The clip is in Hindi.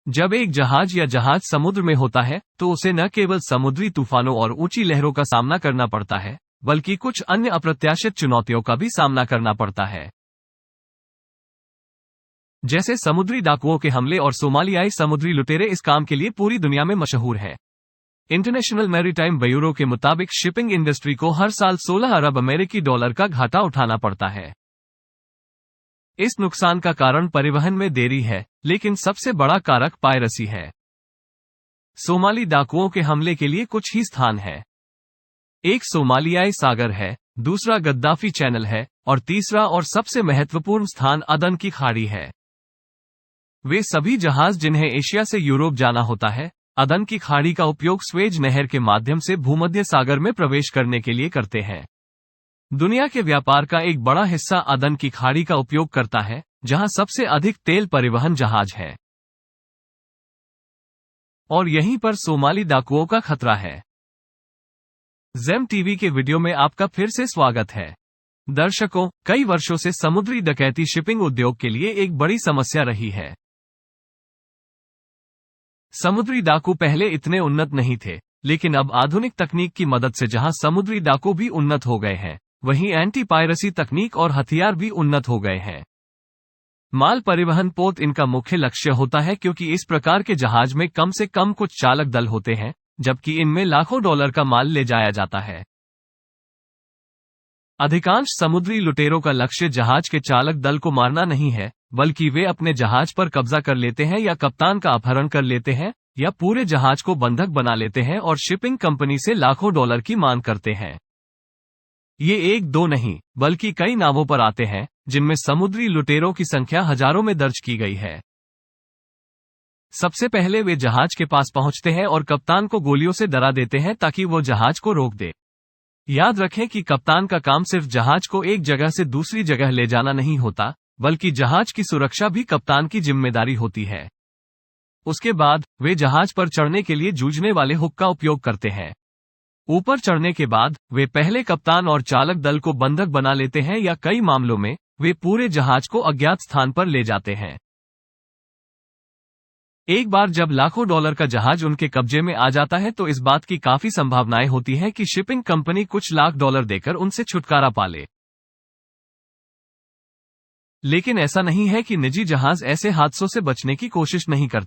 जब एक जहाज या जहाज समुद्र में होता है तो उसे न केवल समुद्री तूफानों और ऊंची लहरों का सामना करना पड़ता है, बल्कि कुछ अन्य अप्रत्याशित चुनौतियों का भी सामना करना पड़ता है, जैसे समुद्री डाकुओं के हमले और सोमालियाई समुद्री लुटेरे इस काम के लिए पूरी दुनिया में मशहूर है। इंटरनेशनल मैरीटाइम ब्यूरो के मुताबिक शिपिंग इंडस्ट्री को हर साल 16 अरब अमेरिकी डॉलर का घाटा उठाना पड़ता है। इस नुकसान का कारण परिवहन में देरी है, लेकिन सबसे बड़ा कारक पायरेसी है। सोमाली डाकुओं के हमले के लिए कुछ ही स्थान है। एक सोमालियाई सागर है, दूसरा गद्दाफी चैनल है, और तीसरा और सबसे महत्वपूर्ण स्थान अदन की खाड़ी है। वे सभी जहाज जिन्हें एशिया से यूरोप जाना होता है, अदन की खाड़ी का उपयोग स्वेज नहर के माध्यम से भूमध्य सागर में प्रवेश करने के लिए करते हैं। दुनिया के व्यापार का एक बड़ा हिस्सा अदन की खाड़ी का उपयोग करता है, जहां सबसे अधिक तेल परिवहन जहाज है। और यहीं पर सोमाली डाकुओं का खतरा है। जेम टीवी के वीडियो में आपका फिर से स्वागत है। दर्शकों, कई वर्षों से समुद्री डकैती शिपिंग उद्योग के लिए एक बड़ी समस्या रही है। समुद्री डाकू पहले इतने उन्नत नहीं थे, लेकिन अब आधुनिक तकनीक की मदद से जहां समुद्री डाकू भी उन्नत हो गए हैं, वहीं एंटी पायरेसी तकनीक और हथियार भी उन्नत हो गए हैं। माल परिवहन पोत इनका मुख्य लक्ष्य होता है, क्योंकि इस प्रकार के जहाज में कम से कम कुछ चालक दल होते हैं, जबकि इनमें लाखों डॉलर का माल ले जाया जाता है। अधिकांश समुद्री लुटेरों का लक्ष्य जहाज के चालक दल को मारना नहीं है, बल्कि वे अपने जहाज पर कब्जा कर लेते हैं या कप्तान का अपहरण कर लेते हैं, या पूरे जहाज को बंधक बना लेते हैं और शिपिंग कंपनी से लाखों डॉलर की मांग करते हैं। ये एक दो नहीं, बल्कि कई नावों पर आते हैं, जिनमें समुद्री लुटेरों की संख्या हजारों में दर्ज की गई है। सबसे पहले वे जहाज के पास पहुंचते हैं और कप्तान को गोलियों से डरा देते हैं ताकि वो जहाज को रोक दे। याद रखें कि कप्तान का काम सिर्फ जहाज को एक जगह से दूसरी जगह ले जाना नहीं होता, बल्कि जहाज की सुरक्षा भी कप्तान की जिम्मेदारी होती है। उसके बाद वे जहाज पर चढ़ने के लिए जूझने वाले हुक का उपयोग करते हैं। ऊपर चढ़ने के बाद वे पहले कप्तान और चालक दल को बंधक बना लेते हैं, या कई मामलों में वे पूरे जहाज को अज्ञात स्थान पर ले जाते हैं। एक बार जब लाखों डॉलर का जहाज उनके कब्जे में आ जाता है, तो इस बात की काफी संभावनाएं होती हैं कि शिपिंग कंपनी कुछ लाख डॉलर देकर उनसे छुटकारा पा ले। लेकिन ऐसा नहीं है कि निजी जहाज ऐसे हादसों से बचने की कोशिश नहीं करते।